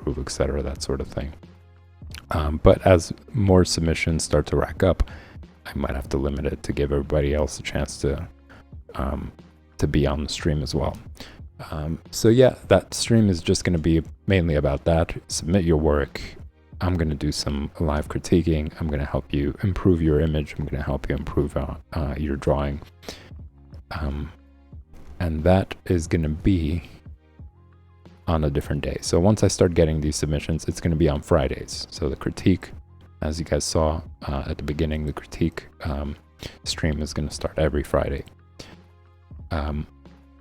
improve, etc., that sort of thing. But as more submissions start to rack up, I might have to limit it to give everybody else a chance to be on the stream as well. So yeah, that stream is just going to be mainly about that. Submit your work. I'm going to do some live critiquing. I'm going to help you improve your image. I'm going to help you improve your drawing. And that is going to be on a different day. So once I start getting these submissions, it's going to be on Fridays. So the critique, as you guys saw at the beginning, the critique stream is going to start every Friday.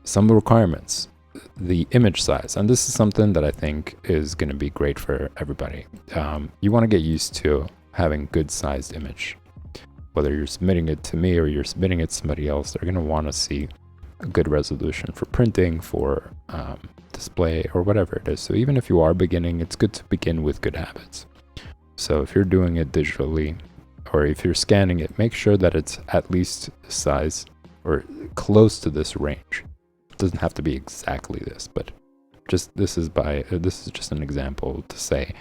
Some requirements, the image size, and this is something that I think is going to be great for everybody. You want to get used to having good sized image. Whether you're submitting it to me or you're submitting it to somebody else, they're going to want to see a good resolution for printing, for display, or whatever it is. So even if you are beginning, it's good to begin with good habits. So if you're doing it digitally, or if you're scanning it, make sure that it's at least size or close to this range. It doesn't have to be exactly this, but this is just an example to say,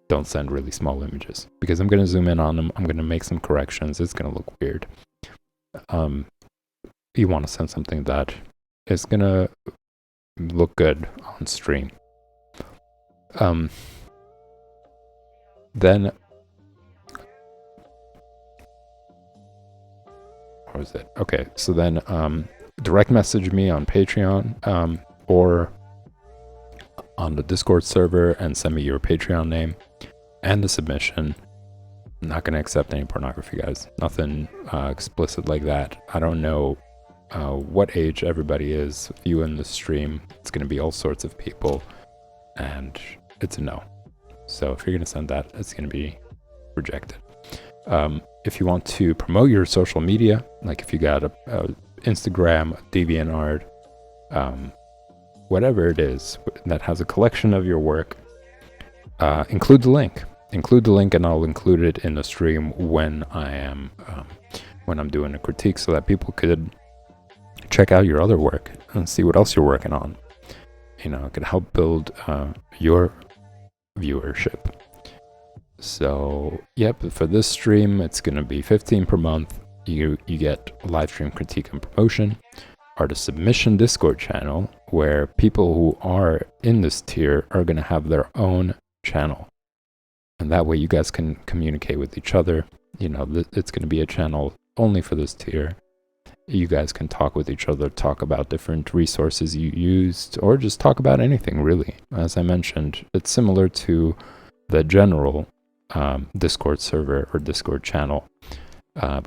don't send really small images, because I'm going to zoom in on them. I'm going to make some corrections. It's going to look weird. You want to send something that is going to look good on stream. Then, what was it? Okay, so then direct message me on Patreon or on the Discord server and send me your Patreon name and the submission. I'm not going to accept any pornography, guys. Nothing explicit like that. I don't know what age everybody is viewing the stream. It's going to be all sorts of people, and it's a no. So if you're going to send that, it's going to be rejected. If you want to promote your social media, like if you got a Instagram, DeviantArt, whatever it is that has a collection of your work, include the link. Include the link, and I'll include it in the stream when I'm doing a critique, so that people could check out your other work and see what else you're working on. You know, it could help build your viewership. So, yep, for this stream, it's going to be $15 per month. You get live stream critique and promotion. Artist submission Discord channel, where people who are in this tier are going to have their own channel. And that way you guys can communicate with each other. You know, it's going to be a channel only for this tier. You guys can talk with each other, talk about different resources you used, or just talk about anything, really. As I mentioned, it's similar to the general Discord server or Discord channel,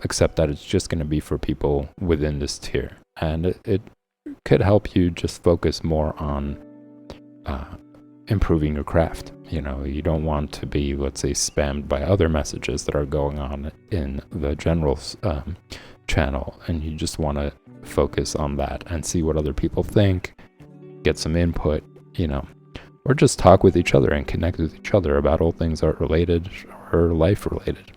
except that it's just going to be for people within this tier. And it could help you just focus more on improving your craft. You know, you don't want to be, let's say, spammed by other messages that are going on in the general channel, and you just want to focus on that and see what other people think, get some input, you know, or just talk with each other and connect with each other about all things art related or life related.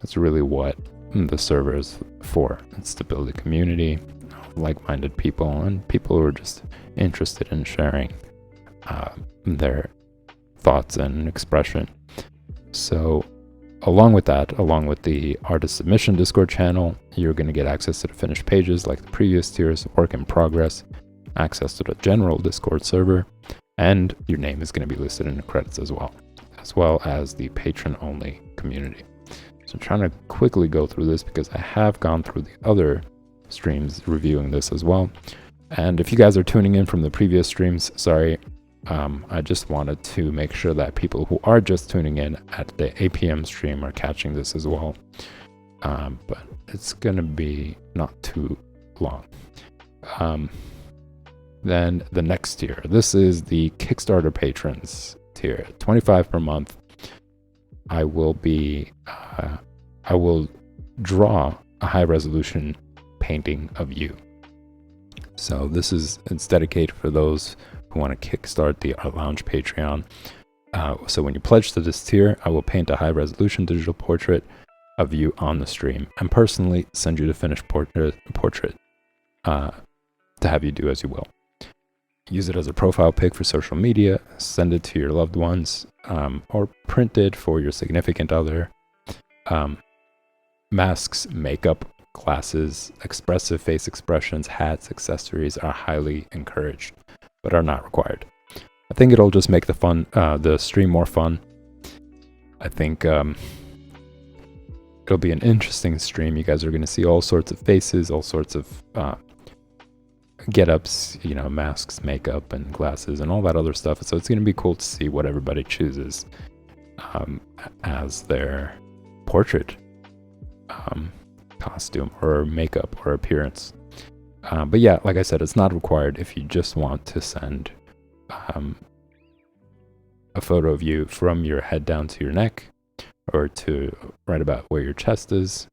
That's really what the server is for. It's to build a community of like-minded people and people who are just interested in sharing their thoughts and expression. So along with that, along with the artist submission Discord channel, you're going to get access to the finished pages like the previous tiers, work in progress, access to the general Discord server, and your name is going to be listed in the credits as well as the patron-only community. So I'm trying to quickly go through this because I have gone through the other streams reviewing this as well. And if you guys are tuning in from the previous streams, sorry, I just wanted to make sure that people who are just tuning in at the 8 p.m. stream are catching this as well. But it's going to be not too long. Then the next tier. This is the Kickstarter patrons tier, $25 per month. I will draw a high resolution painting of you. So it's dedicated for those who want to kickstart the Art Lounge Patreon. So when you pledge to this tier, I will paint a high resolution digital portrait of you on the stream and personally send you the finished portrait to have you do as you will. use it as a profile pic for social media, send it to your loved ones, or print it for your significant other. Masks, makeup, glasses, expressive face expressions, hats, accessories are highly encouraged, but are not required. I think it'll just make the stream more fun. I think it'll be an interesting stream. You guys are going to see all sorts of faces, all sorts of get-ups, masks, makeup, and glasses, and all that other stuff. So it's going to be cool to see what everybody chooses as their portrait costume or makeup or appearance. But yeah, like I said, it's not required if you just want to send a photo of you from your head down to your neck, or to right about where your chest is.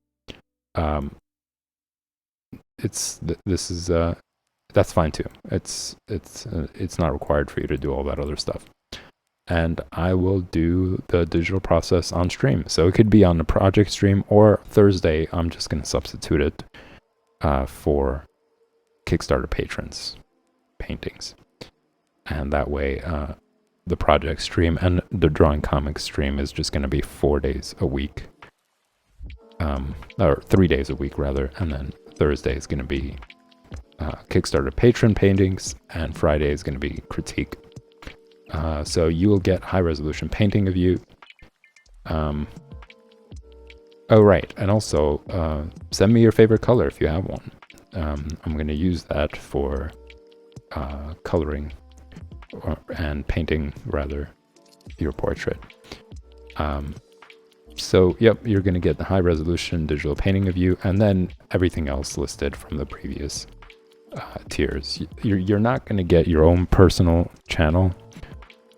That's fine too. It's not required for you to do all that other stuff. And I will do the digital process on stream. So it could be on the project stream, or Thursday I'm just going to substitute it for Kickstarter patrons paintings. And that way the project stream and the drawing comics stream is just going to be 4 days a week. Or 3 days a week rather. And then Thursday is going to be Kickstarter patron paintings, and Friday is going to be critique. So you will get high resolution painting of you. Oh right, and also send me your favorite color if you have one. I'm going to use that for coloring and painting rather your portrait. So yep, you're going to get the high resolution digital painting of you, and then everything else listed from the previous tiers. You're not going to get your own personal channel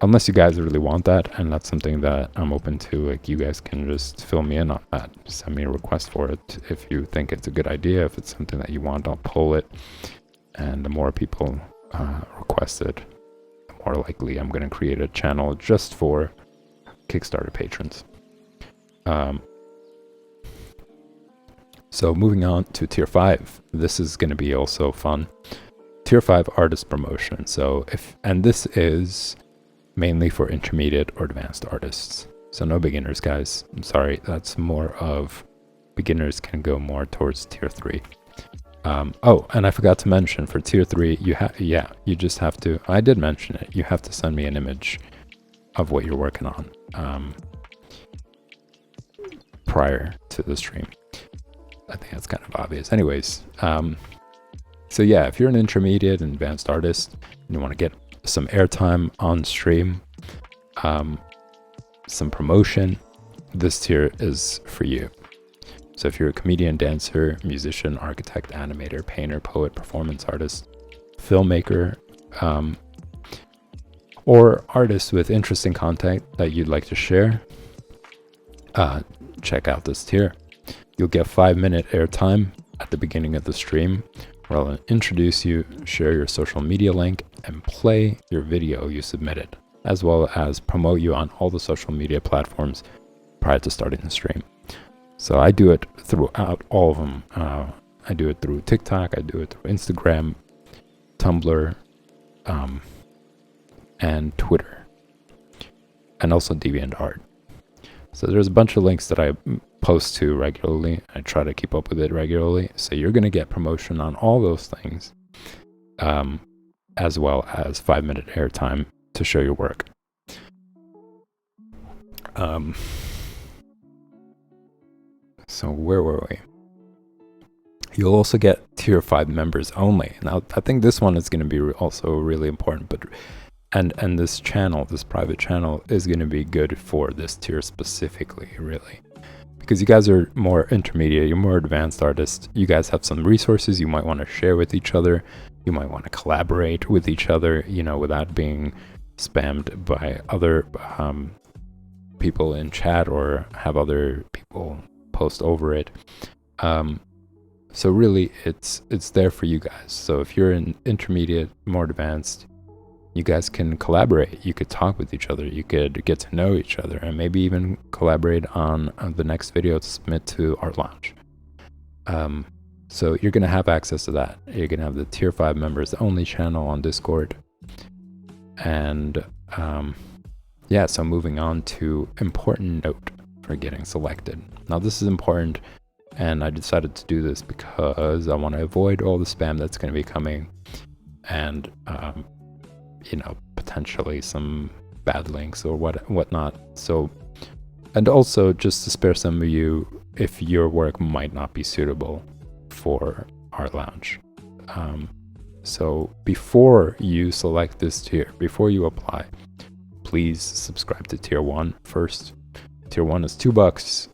unless you guys really want that, and that's something that I'm open to. Like, you guys can just fill me in on that. Send me a request for it if you think it's a good idea. If it's something that you want, I'll pull it. And the more people request it, the more likely I'm going to create a channel just for Kickstarter patrons. So moving on to tier 5. This is going to be also fun. Tier 5 artist promotion. And this is mainly for intermediate or advanced artists. So no beginners, guys. I'm sorry. That's more of beginners can go more towards tier 3. Oh, and I forgot to mention for tier 3, you just have to, I did mention it. You have to send me an image of what you're working on prior to the stream. I think that's kind of obvious. Anyways, so yeah, if you're an intermediate and advanced artist and you want to get some airtime on stream, some promotion, this tier is for you. So if you're a comedian, dancer, musician, architect, animator, painter, poet, performance artist, filmmaker, or artist with interesting content that you'd like to share, check out this tier. You'll get 5-minute airtime at the beginning of the stream, where I'll introduce you, share your social media link, and play your video you submitted, as well as promote you on all the social media platforms prior to starting the stream. So I do it throughout all of them. I do it through TikTok, I do it through Instagram, Tumblr, and Twitter, and also DeviantArt. So there's a bunch of links that I post to regularly. I try to keep up with it regularly. So you're going to get promotion on all those things, as well as 5-minute airtime to show your work. So where were we? You'll also get tier 5 members only. Now, I think this one is going to be also really important, but and this channel, this private channel, is going to be good for this tier specifically, really. Because you guys are more intermediate, you're more advanced artists, you guys have some resources you might want to share with each other, you might want to collaborate with each other, without being spammed by other people in chat or have other people post over it. So really, it's there for you guys. So if you're an intermediate, more advanced, you guys can collaborate. You could talk with each other. You could get to know each other, and maybe even collaborate on the next video to submit to Art Lounge. So you're going to have access to that. You're going to have the tier 5 members only channel on Discord, And yeah, so moving on to important note for getting selected. Now this is important, and I decided to do this because I want to avoid all the spam that's going to be coming, and potentially some bad links or whatnot. So, and also just to spare some of you if your work might not be suitable for Art Lounge. So before you select this tier, before you apply, please subscribe to tier 1 first. Tier 1 is $2.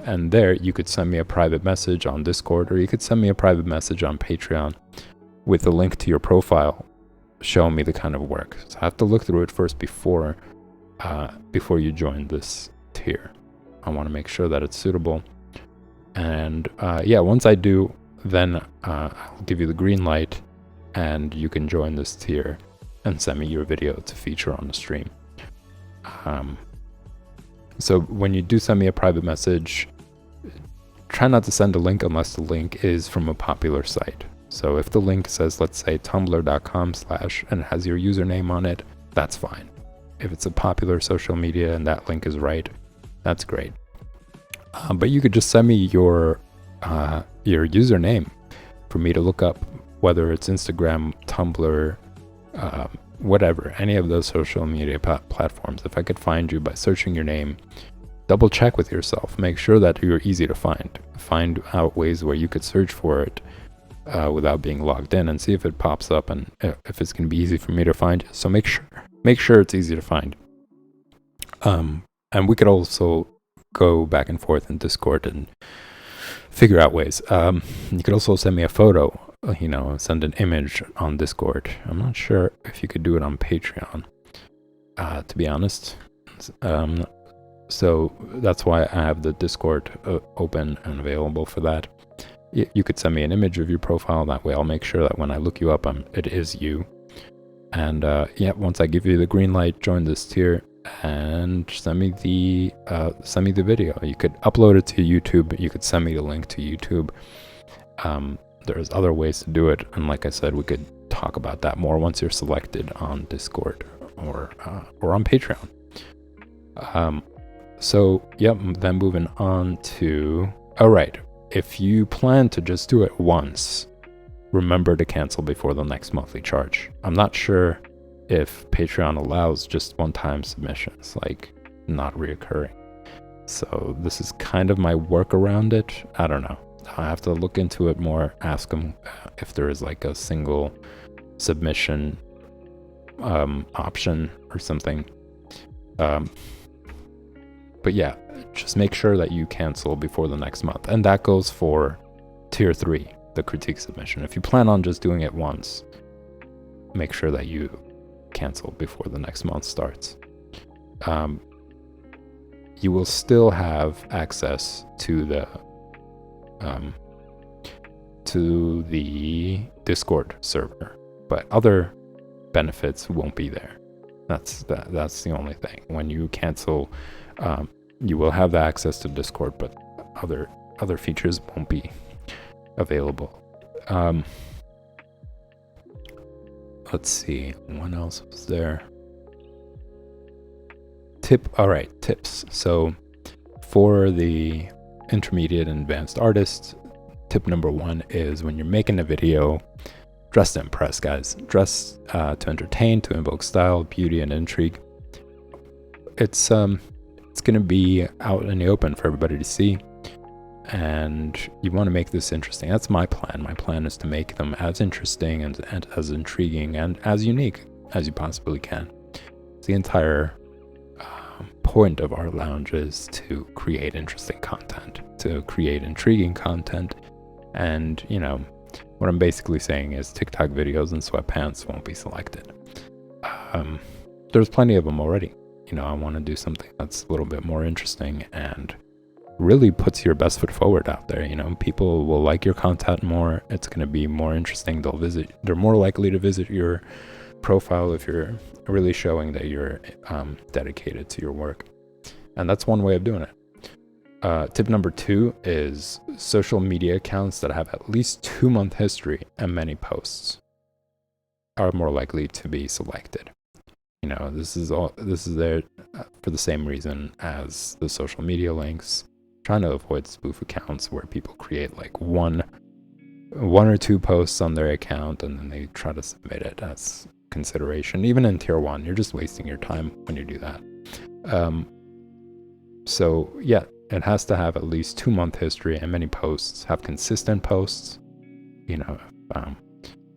And there you could send me a private message on Discord, or you could send me a private message on Patreon with a link to your profile showing me the kind of work. So I have to look through it first before you join this tier. I want to make sure that it's suitable. And yeah, once I do, then I'll give you the green light and you can join this tier and send me your video to feature on the stream. So when you do send me a private message, try not to send a link unless the link is from a popular site. So if the link says, let's say tumblr.com/ and it has your username on it, that's fine. If it's a popular social media and that link is right, that's great. But you could just send me your username for me to look up, whether it's Instagram, Tumblr, whatever, any of those social media platforms. If I could find you by searching your name, double check with yourself. Make sure that you're easy to find. Find out ways where you could search for it without being logged in, and see if it pops up and if it's going to be easy for me to find you. So make sure it's easy to find. And we could also go back and forth in Discord and figure out ways. You could also send me a photo, send an image on Discord. I'm not sure if you could do it on Patreon, to be honest. So that's why I have the Discord open and available for that. You could send me an image of your profile. That way I'll make sure that when I look you up, it is you. And yeah, once I give you the green light, join this tier and send me the video. You could upload it to YouTube. You could send me the link to YouTube. There's other ways to do it, and like I said, we could talk about that more once you're selected on Discord or on Patreon. So yep, then moving on to, all right, if you plan to just do it once, remember to cancel before the next monthly charge. I'm not sure if Patreon allows just one-time submissions, like not reoccurring. So this is kind of my work around it. I don't know. I have to look into it more, ask them if there is like a single submission option or something. But yeah, just make sure that you cancel before the next month. And that goes for tier 3, the critique submission. If you plan on just doing it once, make sure that you cancel before the next month starts. You will still have access to the Discord server, but other benefits won't be there. That's the only thing. When you cancel, you will have the access to Discord, but other features won't be available. Let's see, what else was there? Tips. So for the intermediate and advanced artists, tip number 1 is when you're making a video, dress to impress, guys. Dress to entertain, to invoke style, beauty, and intrigue. It's gonna be out in the open for everybody to see, and you want to make this interesting. That's my plan. My plan is to make them as interesting and as intriguing and as unique as you possibly can. The entire point of Art Lounge is to create interesting content, to create intriguing content, and what I'm basically saying is TikTok videos in sweatpants won't be selected. There's plenty of them already. I want to do something that's a little bit more interesting and really puts your best foot forward out there. People will like your content more. It's going to be more interesting. They're more likely to visit your profile if you're really showing that you're dedicated to your work. And that's one way of doing it. Tip number 2 is social media accounts that have at least 2-month history and many posts. are more likely to be selected. You know, this is there for the same reason as the social media links, trying to avoid spoof accounts where people create like one or two posts on their account and then they try to submit it as consideration. Even in tier 1, you're just wasting your time when you do that. So yeah, it has to have at least 2-month history, and many posts have consistent posts. You know,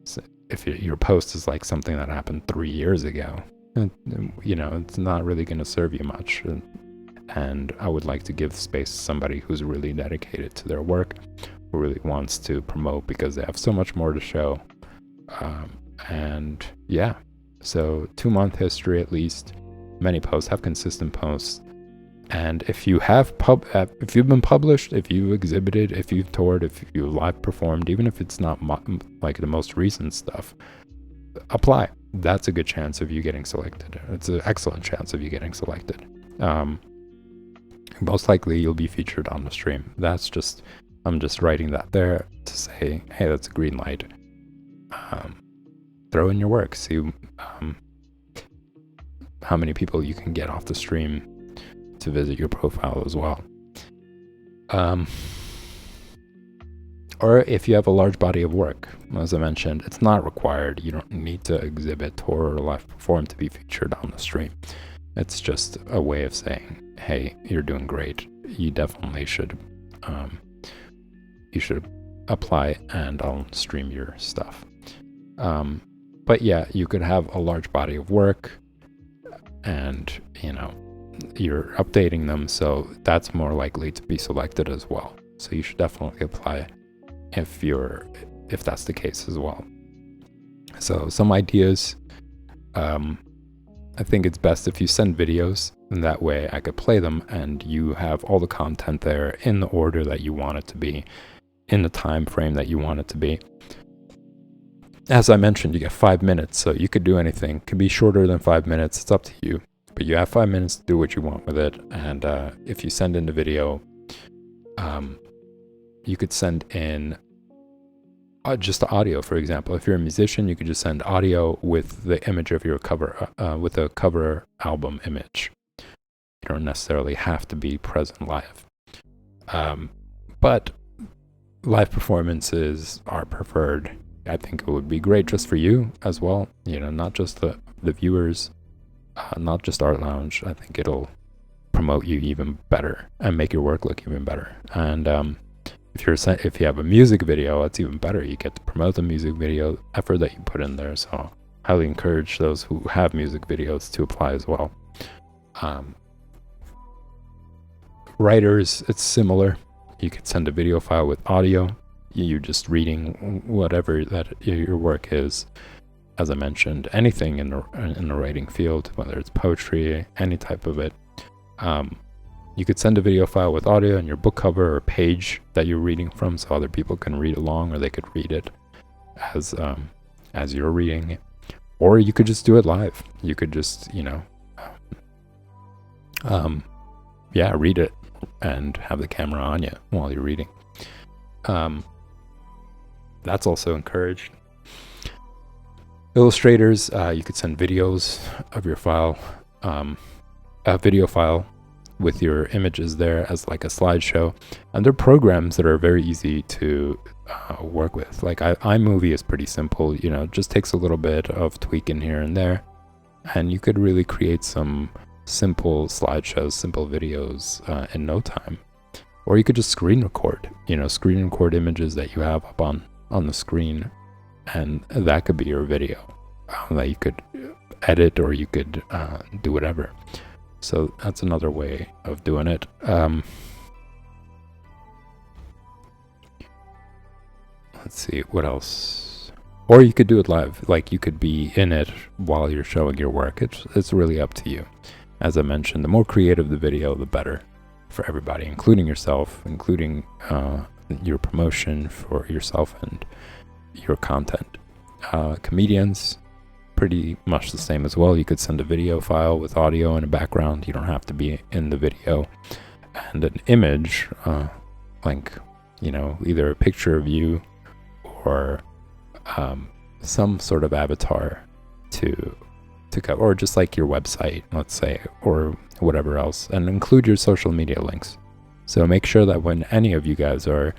so if your post is like something that happened 3 years ago, you know, it's not really going to serve you much. And I would like to give space to somebody who's really dedicated to their work, who really wants to promote because they have so much more to show. And yeah, so 2-month history at least. Many posts have consistent posts. And if you have if you've been published, if you've exhibited, if you've toured, if you live performed, even if it's not like the most recent stuff, apply. That's a good chance of you getting selected. It's an excellent chance of you getting selected. Most likely you'll be featured on the stream. I'm just writing that there to say, hey, that's a green light. Throw in your work. See how many people you can get off the stream to visit your profile as well. Or if you have a large body of work, as I mentioned, it's not required. You don't need to exhibit, tour, or live perform to be featured on the stream. It's just a way of saying, hey, you're doing great. You definitely should apply and I'll stream your stuff. But yeah, you could have a large body of work and, you know, you're updating them, so that's more likely to be selected as well. So you should definitely apply if that's the case as well. So some ideas, I think it's best if you send videos, and that way I could play them and you have all the content there in the order that you want it to be, in the time frame that you want it to be. As I mentioned, you get 5 minutes, so you could do anything. It could be shorter than 5 minutes, it's up to you. But you have 5 minutes to do what you want with it. And if you send in the video, you could send in just the audio, for example. If you're a musician, you could just send audio with the image of your cover, with a cover album image. You don't necessarily have to be present live. But live performances are preferred. I think it would be great just for you as well. You know, not just the viewers, not just Art Lounge. I think it'll promote you even better and make your work look even better. And if you have a music video, it's even better. You get to promote the music video effort that you put in there. So highly encourage those who have music videos to apply as well. Writers, it's similar. You could send a video file with audio. You're just reading whatever that your work is. As I mentioned, anything in the writing field, whether it's poetry, any type of it. You could send a video file with audio and your book cover or page that you're reading from, so other people can read along, or they could read it as you're reading it. Or you could just do it live. You could just, read it and have the camera on you while you're reading. That's also encouraged. Illustrators, you could send videos of your file, a video file with your images there as like a slideshow. And they're programs that are very easy to work with. Like iMovie is pretty simple, it just takes a little bit of tweaking here and there. And you could really create some simple slideshows, simple videos in no time. Or you could just screen record images that you have up on the screen. And that could be your video that you could edit, or you could do whatever. So that's another way of doing it. Let's see, what else? Or you could do it live. Like you could be in it while you're showing your work. It's really up to you. As I mentioned, the more creative the video, the better for everybody, including yourself, including your promotion for yourself and your content. Comedians, pretty much the same as well. You could send a video file with audio and a background. You don't have to be in the video. And an image, either a picture of you or some sort of avatar to cover, or just like your website, let's say, or whatever else, and include your social media links. So make sure that when any of you guys are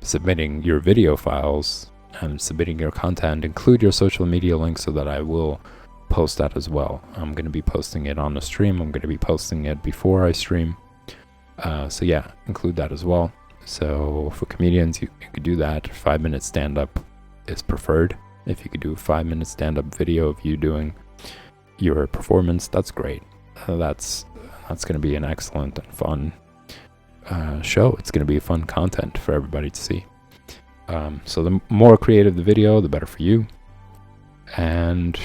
submitting your video files and submitting your content, include your social media links so that I will post that as well. I'm going to be posting it on the stream. I'm going to be posting it before I stream. So yeah, include that as well. So for comedians, you could do that. 5-minute stand-up is preferred. If you could do a 5-minute stand-up video of you doing your performance, that's great. That's going to be an excellent and fun show. It's going to be fun content for everybody to see. So the more creative the video, the better for you. And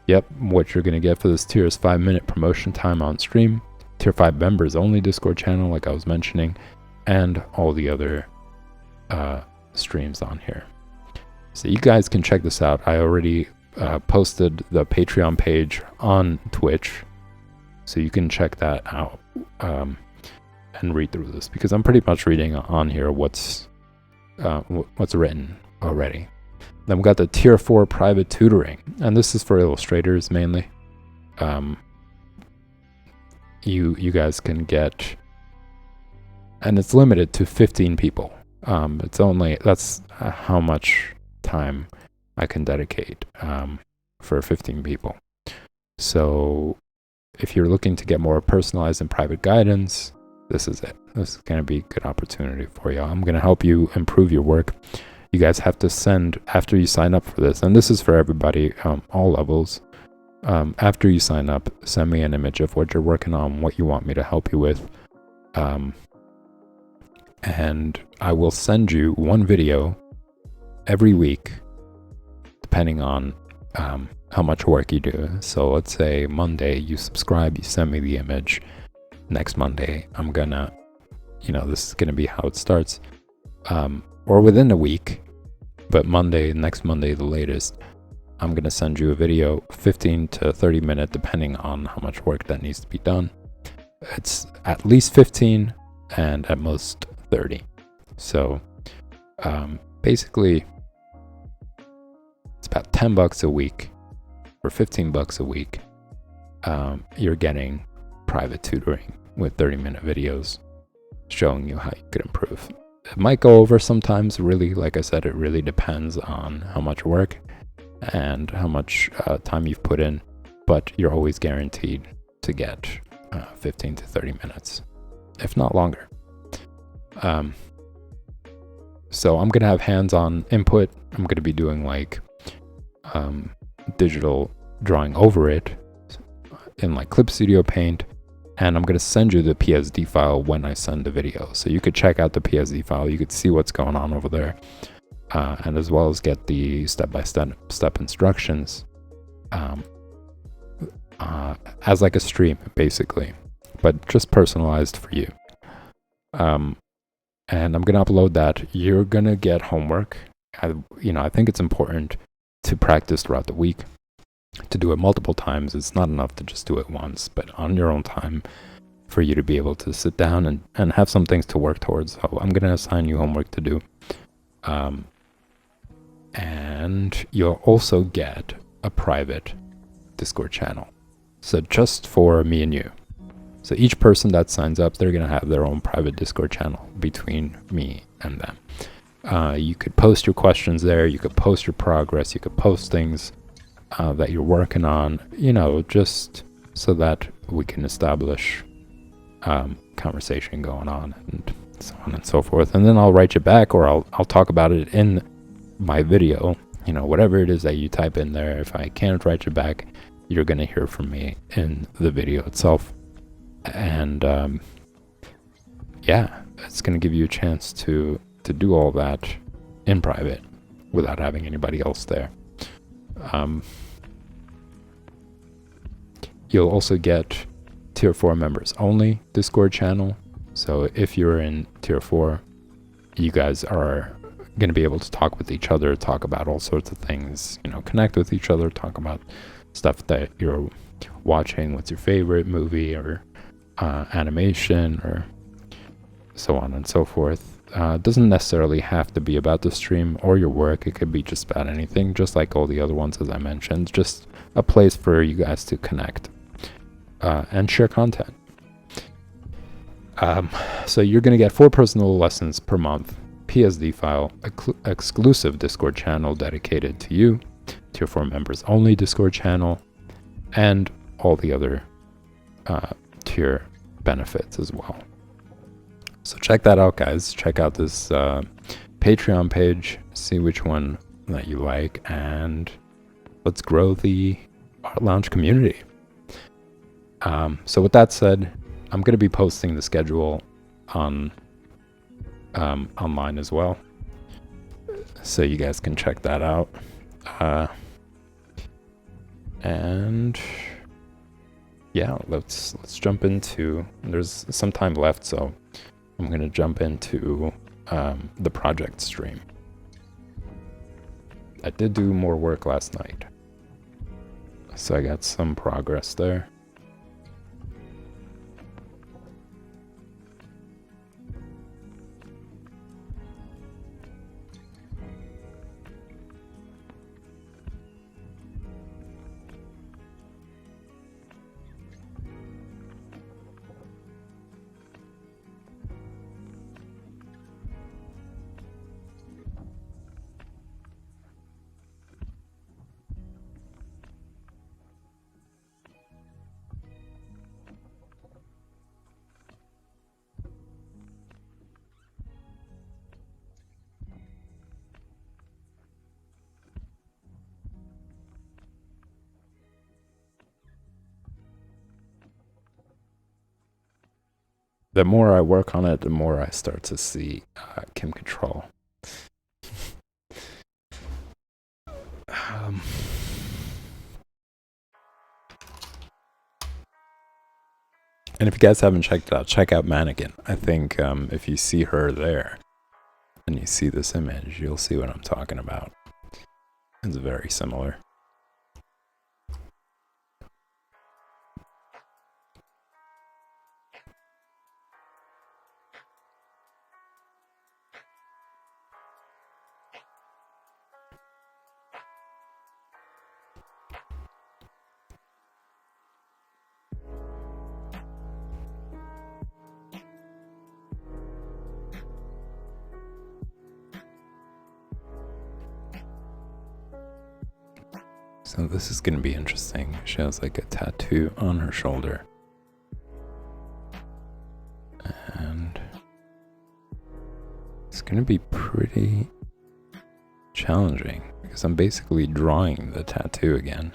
yep, what you're going to get for this tier is 5-minute promotion time on stream, tier 5 members only Discord channel, like I was mentioning, and all the other streams on here. So you guys can check this out. I already posted the Patreon page on Twitch, so you can check that out and read through this, because I'm pretty much reading on here what's written already. Then we got the tier 4 private tutoring, and this is for illustrators mainly. You guys can get, and it's limited to 15 people. That's how much time I can dedicate for 15 people. So if you're looking to get more personalized and private guidance, this is it. This is going to be a good opportunity for you. I'm going to help you improve your work. You guys have to send, after you sign up for this, and this is for everybody, all levels. After you sign up, send me an image of what you're working on, what you want me to help you with. And I will send you one video every week, depending on how much work you do. So let's say Monday, you subscribe, you send me the image. Next Monday, I'm gonna, this is gonna be how it starts. Or within a week, but next Monday, the latest, I'm gonna send you a video, 15 to 30 minute, depending on how much work that needs to be done. It's at least 15 and at most 30. So basically, it's about $10 a week or $15 a week. You're getting private tutoring with 30-minute videos showing you how you could improve. It might go over sometimes. Really, like I said, it really depends on how much work and how much time you've put in, but you're always guaranteed to get 15 to 30 minutes, if not longer. So I'm going to have hands-on input. I'm going to be doing like digital drawing over it in like Clip Studio Paint, and I'm going to send you the PSD file when I send the video. So you could check out the PSD file. You could see what's going on over there, and as well as get the step-by-step instructions as like a stream, basically, but just personalized for you. And I'm going to upload that. You're going to get homework. I think it's important to practice throughout the week, to do it multiple times. It's not enough to just do it once, but on your own time, for you to be able to sit down and have some things to work towards. So I'm going to assign you homework to do. And you'll also get a private Discord channel. So just for me and you. So each person that signs up, they're going to have their own private Discord channel between me and them. You could post your questions there. You could post your progress. You could post things that you're working on, just so that we can establish conversation going on and so on and so forth. And then I'll write you back, or I'll talk about it in my video, whatever it is that you type in there. If I can't write you back, you're going to hear from me in the video itself. And yeah, it's going to give you a chance to do all that in private without having anybody else there. You'll also get tier 4 members only Discord channel. So if you're in tier 4, you guys are going to be able to talk with each other, talk about all sorts of things, connect with each other, talk about stuff that you're watching, what's your favorite movie or animation or so on and so forth. Doesn't necessarily have to be about the stream or your work. It could be just about anything, just like all the other ones, as I mentioned. Just a place for you guys to connect and share content. So you're going to get 4 personal lessons per month, PSD file, exclusive Discord channel dedicated to you, Tier 4 members only Discord channel, and all the other tier benefits as well. So check that out, guys. Check out this Patreon page, see which one that you like, and let's grow the Art Lounge community. So with that said, I'm going to be posting the schedule on online as well, so you guys can check that out. And yeah, let's jump into. There's some time left, so I'm going to jump into the project stream. I did do more work last night, so I got some progress there. The more I work on it, the more I start to see Kim Control. And if you guys haven't checked it out, check out Mannequin. I think if you see her there and you see this image, you'll see what I'm talking about. It's very similar. So this is going to be interesting. She has like a tattoo on her shoulder. And it's going to be pretty challenging because I'm basically drawing the tattoo again.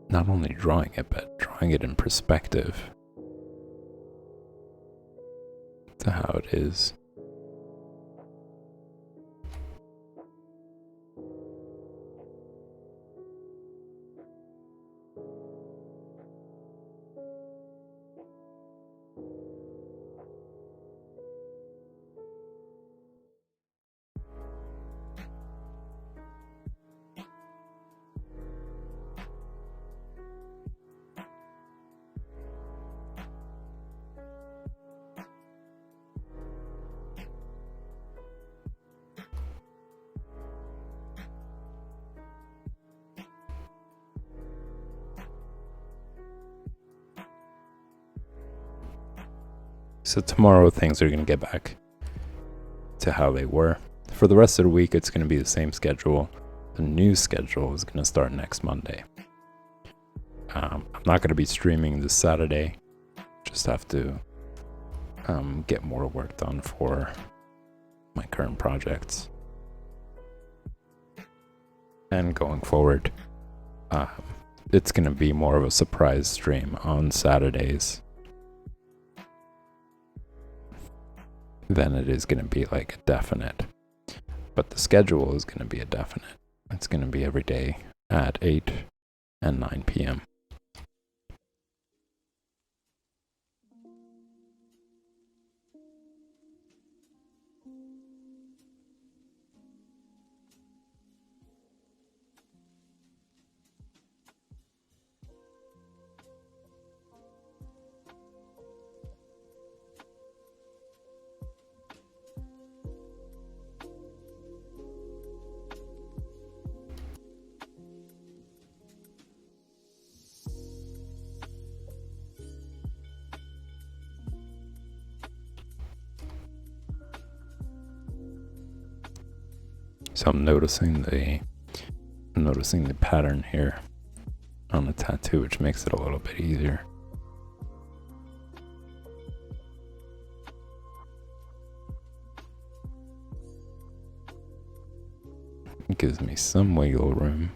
Not only drawing it, but drawing it in perspective to how it is. So tomorrow things are going to get back to how they were. For the rest of the week, it's going to be the same schedule. The new schedule is going to start next Monday. I'm not going to be streaming this Saturday. Just have to get more work done for my current projects. And going forward, it's going to be more of a surprise stream on Saturdays than it is going to be like a definite. But the schedule is going to be a definite. It's going to be every day at 8 and 9 p.m. So I'm noticing the pattern here on the tattoo, which makes it a little bit easier. It gives me some wiggle room.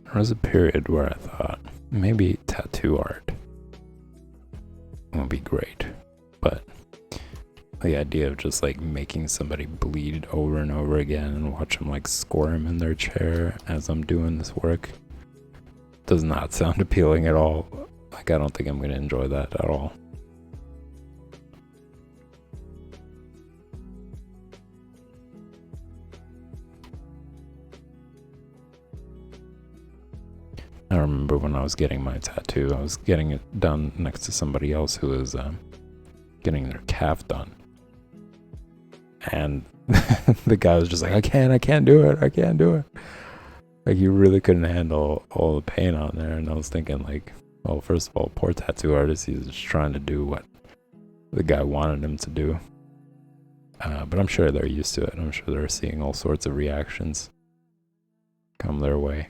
There was a period where I thought maybe tattoo art would be great, but the idea of just like making somebody bleed over and over again and watch them like squirm in their chair as I'm doing this work does not sound appealing at all. Like, I don't think I'm going to enjoy that at all. I remember when I was getting my tattoo, I was getting it done next to somebody else who was getting their calf done. And the guy was just like, I can't do it. Like, he really couldn't handle all the pain on there. And I was thinking, like, well, first of all, poor tattoo artist, he's just trying to do what the guy wanted him to do. But I'm sure they're used to it. I'm sure they're seeing all sorts of reactions come their way.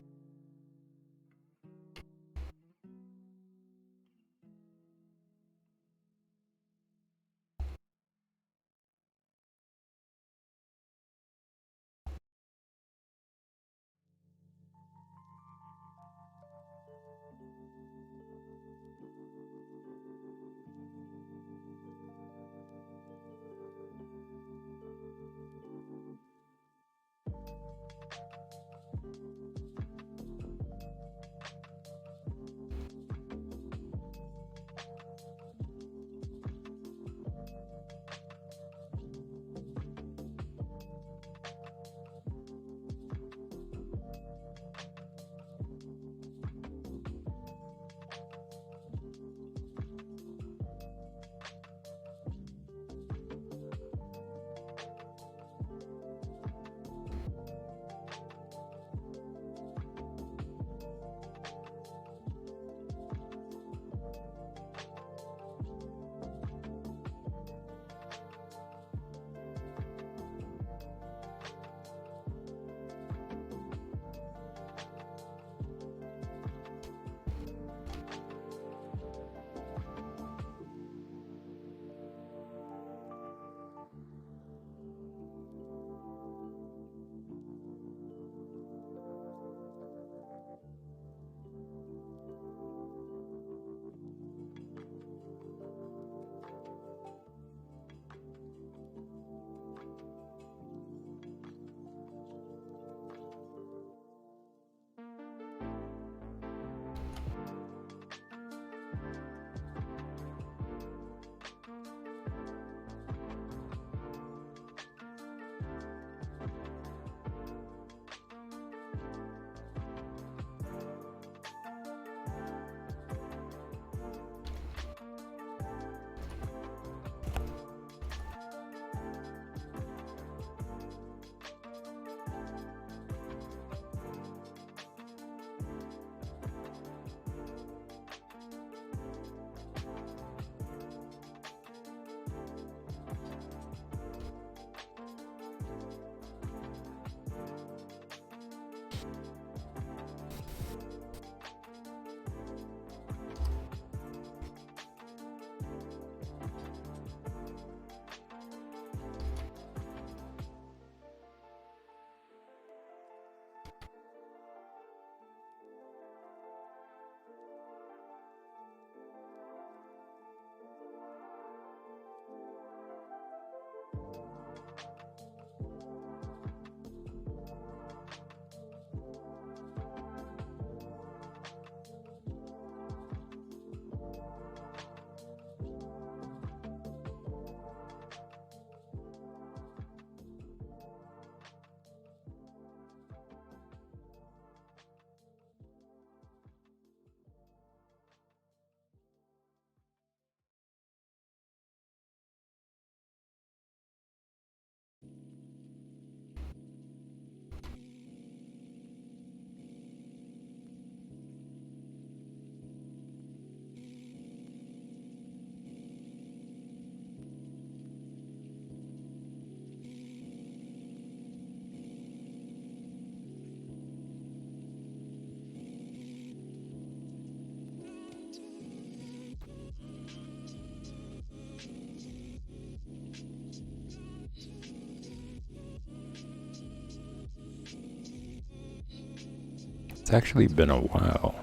It's actually been a while.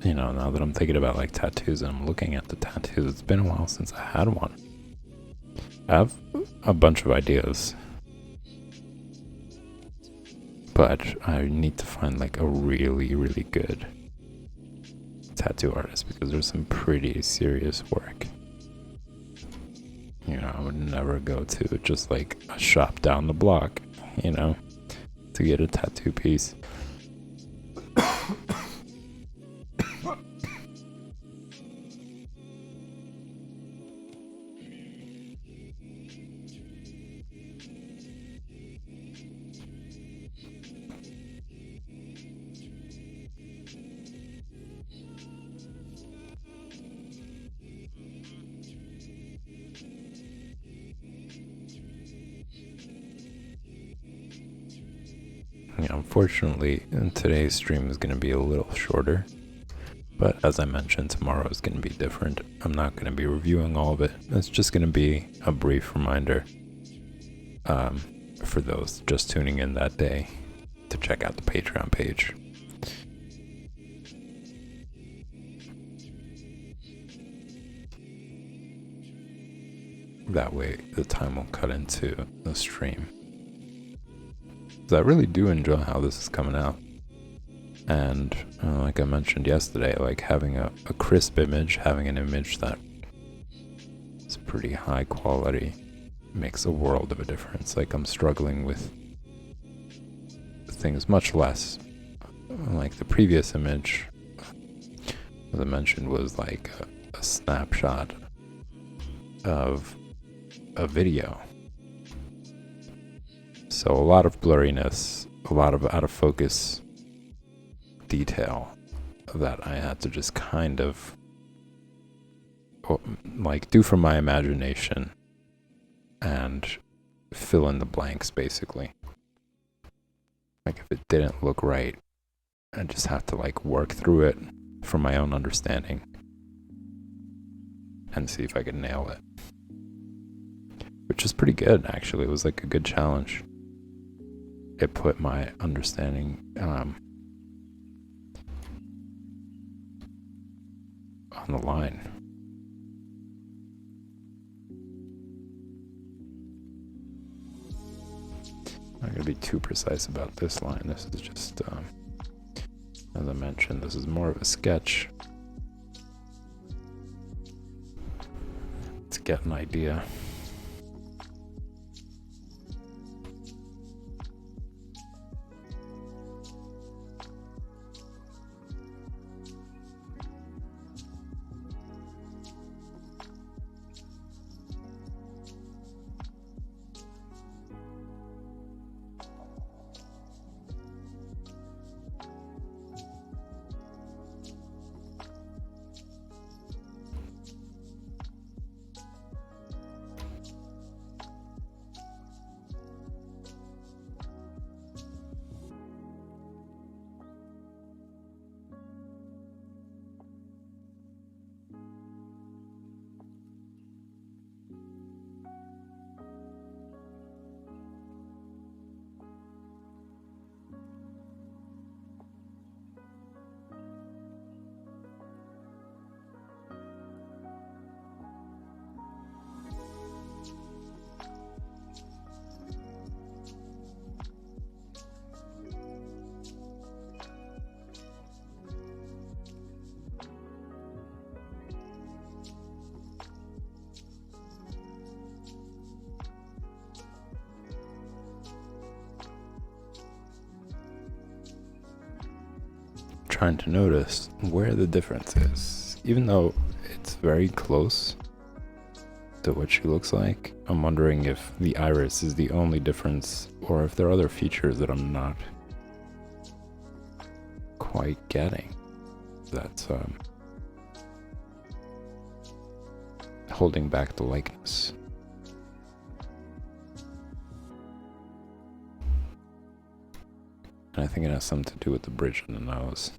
You know, now that I'm thinking about like tattoos and I'm looking at the tattoos, it's been a while since I had one. I have a bunch of ideas, but I need to find like a really, really good tattoo artist because there's some pretty serious work. You know, I would never go to just like a shop down the block, you know, to get a tattoo piece. Yeah, unfortunately, today's stream is going to be a little shorter. But as I mentioned, tomorrow is going to be different. I'm not going to be reviewing all of it. It's just going to be a brief reminder for those just tuning in that day to check out the Patreon page. That way the time will cut into the stream. Because I really do enjoy how this is coming out. And like I mentioned yesterday, like having a crisp image, having an image that is pretty high quality makes a world of a difference. Like I'm struggling with things much less. Like the previous image, as I mentioned, was like a snapshot of a video. So a lot of blurriness, a lot of out of focus detail that I had to just kind of like do from my imagination and fill in the blanks basically. Like if it didn't look right, I just have to like work through it from my own understanding and see if I can nail it. Which is pretty good actually. It was like a good challenge. It put my understanding on the line. I'm not gonna be too precise about this line. This is just, as I mentioned, this is more of a sketch to get an idea. Trying to notice where the difference is. Even though it's very close to what she looks like, I'm wondering if the iris is the only difference or if there are other features that I'm not quite getting. That's holding back the likeness. And I think it has something to do with the bridge in the nose.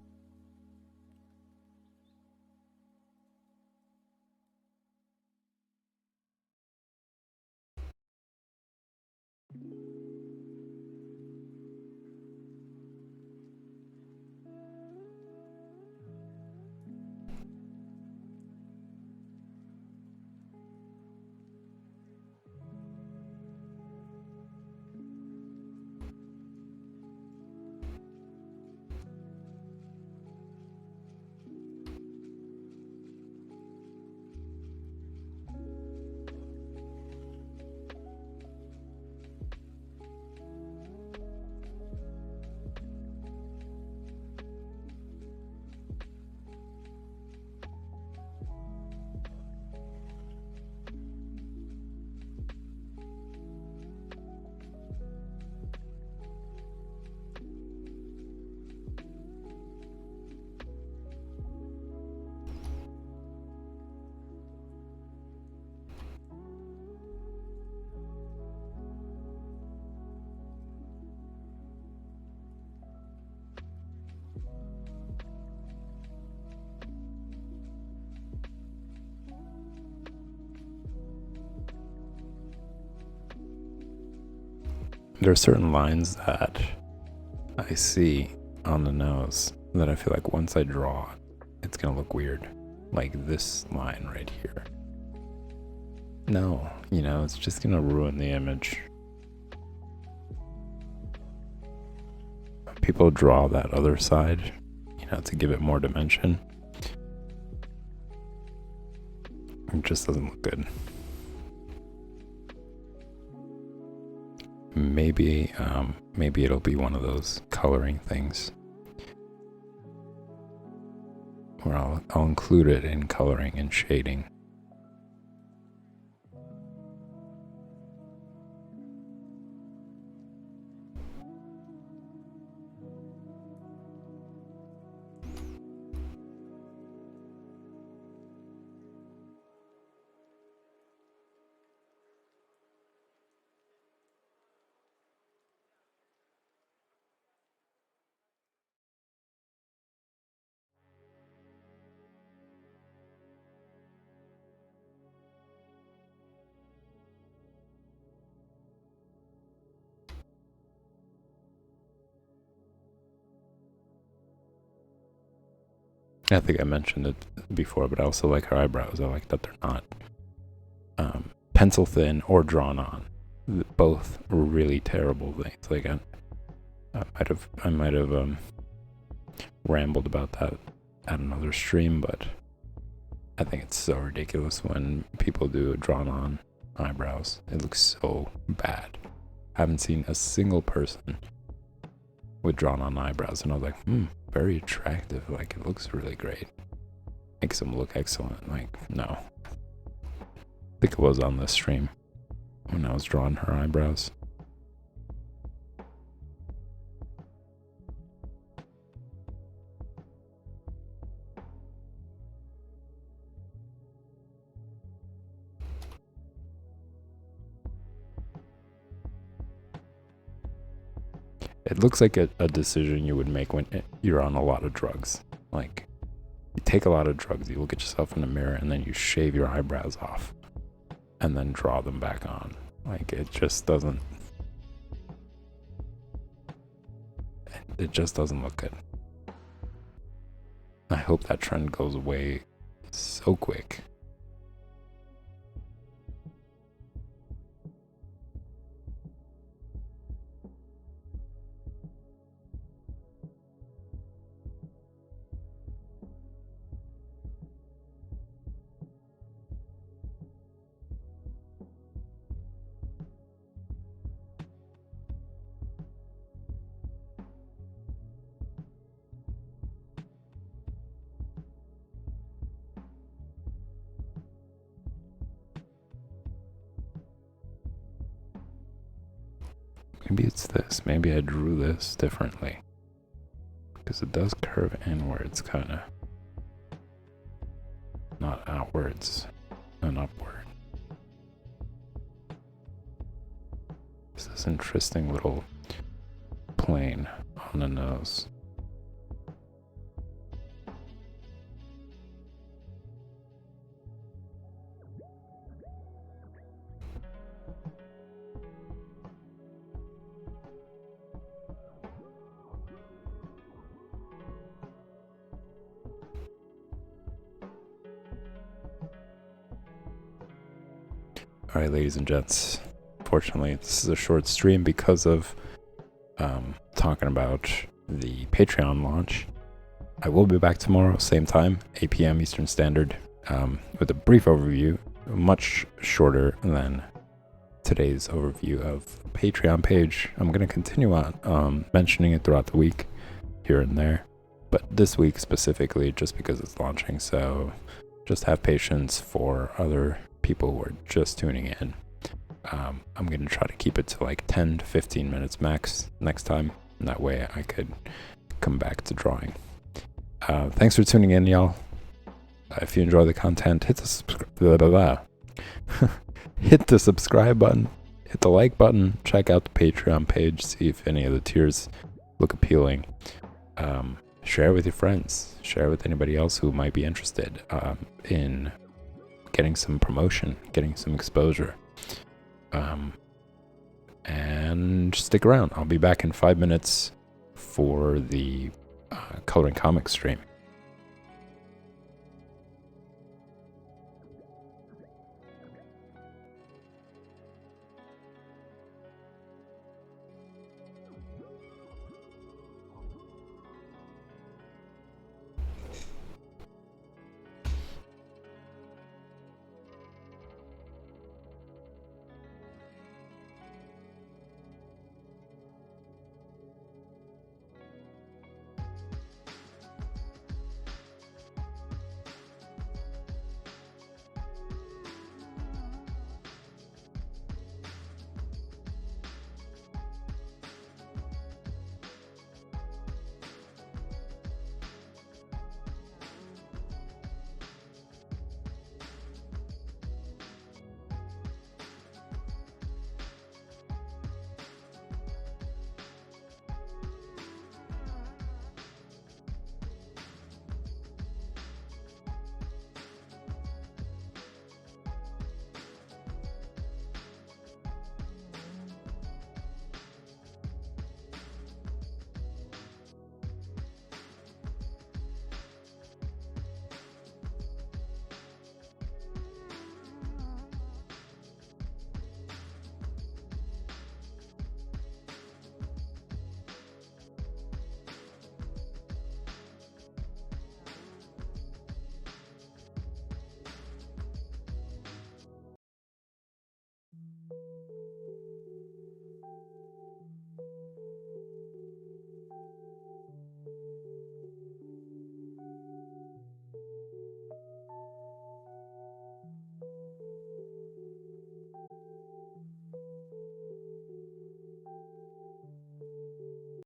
there are certain lines that I see on the nose that I feel like once I draw, it's gonna look weird. Like this line right here. No, it's just gonna ruin the image. People draw that other side, to give it more dimension. It just doesn't look good. Maybe it'll be one of those coloring things where I'll include it in coloring and shading. I think I mentioned it before, but I also like her eyebrows. I like that they're not pencil thin or drawn on. Both really terrible things. Like I might have rambled about that at another stream, but I think it's so ridiculous when people do drawn on eyebrows. It looks so bad. I haven't seen a single person with drawn on eyebrows, and I was like, very attractive. Like, it looks really great. Makes them look excellent. Like, no. I think it was on this stream when I was drawing her eyebrows. It looks like a decision you would make when you're on a lot of drugs. Like, you take a lot of drugs, you look at yourself in the mirror, and then you shave your eyebrows off and then draw them back on. Like, it just doesn't look good. I hope that trend goes away so quick. Maybe it's this. Maybe I drew this differently. Because it does curve inwards, kind of. Not outwards and upward. It's this interesting little plane on the nose. Alright, ladies and gents, fortunately this is a short stream because of talking about the Patreon launch. I will be back tomorrow, same time, 8 p.m. Eastern Standard, with a brief overview, much shorter than today's overview of the Patreon page. I'm going to continue on mentioning it throughout the week, here and there, but this week specifically, just because it's launching, so just have patience for other people who are just tuning in. I'm going to try to keep it to like 10 to 15 minutes max next time, and that way I could come back to drawing. Thanks for tuning in, y'all. If you enjoy the content, hit the hit the subscribe button, hit the like button, check out the Patreon page, see if any of the tiers look appealing. Share it with your friends, share it with anybody else who might be interested in getting some promotion, getting some exposure. and stick around. I'll be back in 5 minutes for the Coloring Comics stream.